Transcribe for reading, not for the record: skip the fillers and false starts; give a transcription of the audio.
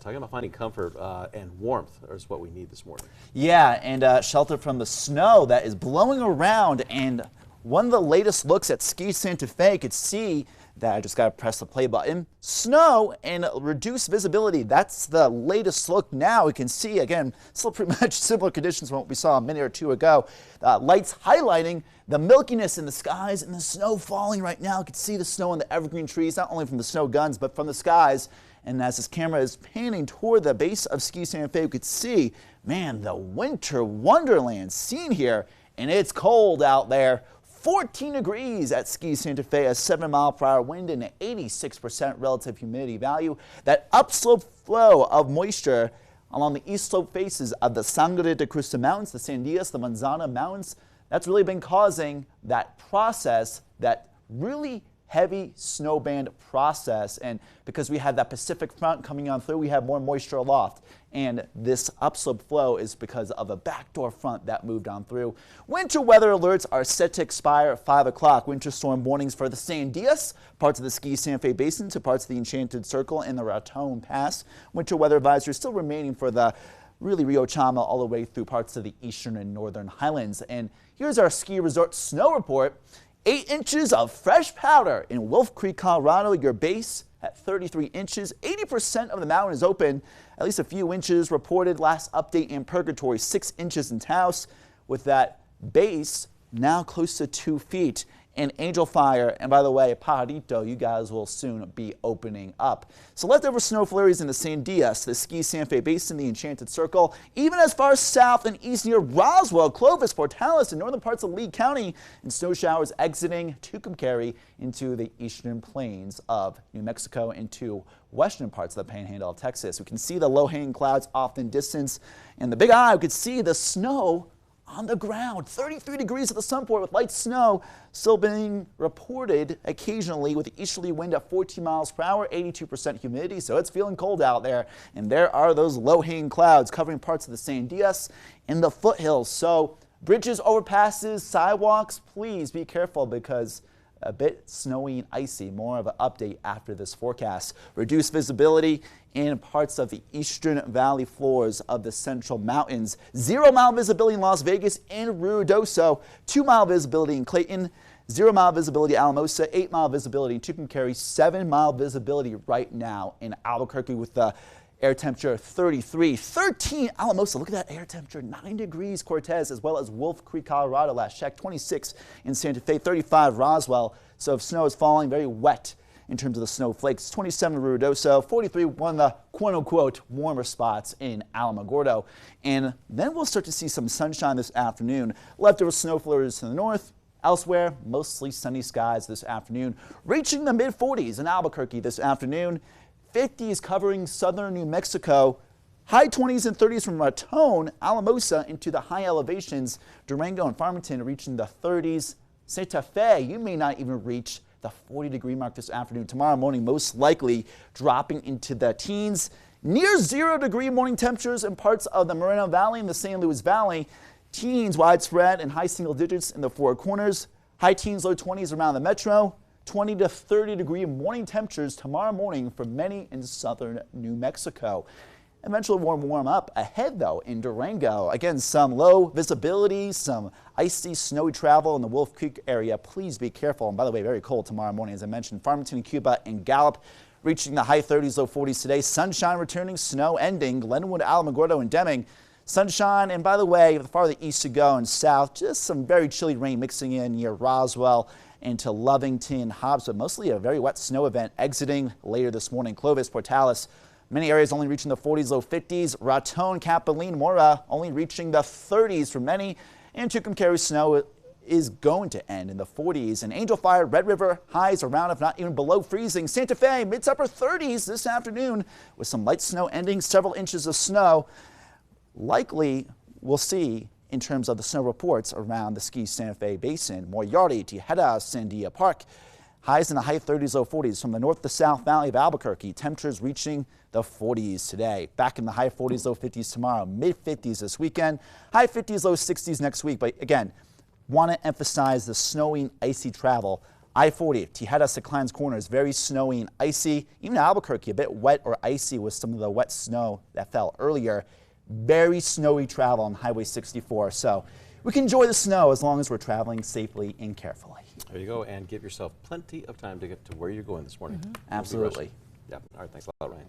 Talking about finding comfort and warmth is what we need this morning. Yeah, and shelter from the snow that is blowing around. And one of the latest looks at Ski Santa Fe could see that I just got to press the play button. Snow and reduced visibility. That's the latest look now. We can see, again, still pretty much similar conditions from what we saw a minute or two ago. Lights highlighting the milkiness in the skies and the snow falling right now. You can see the snow on the evergreen trees, not only from the snow guns, but from the skies. And as this camera is panning toward the base of Ski Santa Fe, you could see, man, the winter wonderland seen here. And it's cold out there. 14 degrees at Ski Santa Fe, a 7-mile-per-hour wind and an 86% relative humidity value. That upslope flow of moisture along the east slope faces of the Sangre de Cristo Mountains, the Sandias, the Manzana Mountains, that's really been causing that process, that really heavy snow band process. And because we had that Pacific front coming on through, we have more moisture aloft. And this upslope flow is because of a backdoor front that moved on through. Winter weather alerts are set to expire at 5 o'clock. Winter storm warnings for the Sandias, parts of the Ski Santa Fe Basin to parts of the Enchanted Circle and the Raton Pass. Winter weather advisory still remaining for the really Rio Chama all the way through parts of the eastern and northern highlands. And here's our ski resort snow report. 8 inches of fresh powder in Wolf Creek, Colorado. Your base at 33 inches. 80% of the mountain is open. At least a few inches reported. Last update in Purgatory, 6 inches in Taos, with that base now close to 2 feet. And Angel Fire, and by the way, Pajarito, you guys will soon be opening up. So leftover snow flurries in the Sandias, the Ski Santa Fe Basin, the Enchanted Circle, even as far south and east near Roswell, Clovis, Portales, and northern parts of Lee County, and snow showers exiting Tucumcari into the eastern plains of New Mexico into western parts of the Panhandle of Texas. We can see the low-hanging clouds off in distance, and the big eye, we could see the snow on the ground. 33 degrees at the sunport with light snow still being reported occasionally with the easterly wind at 14 miles per hour, 82% humidity, so it's feeling cold out there. And there are those low-hanging clouds covering parts of the Sandias and the foothills. So bridges, overpasses, sidewalks, please be careful because a bit snowy and icy. More of an update after this forecast. Reduced visibility in parts of the eastern valley floors of the Central Mountains. 0-mile visibility in Las Vegas and Ruidoso. 2-mile visibility in Clayton. 0-mile visibility Alamosa. 8-mile visibility in Tucumcari. 7-mile visibility right now in Albuquerque with the air temperature 33. 13 Alamosa, look at that air temperature, 9 degrees Cortez, as well as Wolf Creek, Colorado, last check, 26 in Santa Fe, 35 Roswell. So if snow is falling, very wet in terms of the snowflakes. 27 Ruidoso, 43 one of the quote-unquote warmer spots in Alamogordo. And then we'll start to see some sunshine this afternoon. Leftover snow flurries to the north. Elsewhere, mostly sunny skies this afternoon, reaching the mid-40s in Albuquerque this afternoon. 50s covering southern New Mexico, high 20s and 30s from Raton, Alamosa into the high elevations, Durango and Farmington reaching the 30s. Santa Fe, you may not even reach the 40-degree mark this afternoon. Tomorrow morning, most likely dropping into the teens. Near 0-degree morning temperatures in parts of the Moreno Valley and the San Luis Valley. Teens widespread and high single digits in the Four Corners. High teens, low 20s around the metro. 20 to 30-degree morning temperatures tomorrow morning for many in southern New Mexico. Eventually warm up ahead, though, in Durango. Again, some low visibility, some icy, snowy travel in the Wolf Creek area. Please be careful. And by the way, very cold tomorrow morning, as I mentioned. Farmington, Cuba, and Gallup reaching the high 30s, low 40s today. Sunshine returning, snow ending. Glenwood, Alamogordo, and Deming. Sunshine, and by the way, the farther east you go and south, just some very chilly rain mixing in near Roswell into Lovington, Hobbs, but mostly a very wet snow event exiting later this morning. Clovis, Portales, many areas only reaching the 40s, low 50s. Raton, Capilene, Mora only reaching the 30s for many. And Tucumcari snow is going to end in the 40s. And Angel Fire, Red River, highs around, if not even below freezing. Santa Fe, mid to upper 30s this afternoon with some light snow ending, several inches of snow. Likely we'll see in terms of the snow reports around the Ski Santa Fe Basin. Moriarty, Tejeda, Sandia Park. Highs in the high 30s, low 40s from the north to south valley of Albuquerque. Temperatures reaching the 40s today. Back in the high 40s, low 50s tomorrow. Mid 50s this weekend. High 50s, low 60s next week. But again, want to emphasize the snowy and icy travel I-40, Tijeras to Clines Corner is very snowy and icy. Even Albuquerque, a bit wet or icy with some of the wet snow that fell earlier. Very snowy travel on Highway 64. So we can enjoy the snow as long as we're traveling safely and carefully. There you go, and give yourself plenty of time to get to where you're going this morning. Absolutely. Yeah. All right. Thanks a lot, Ryan.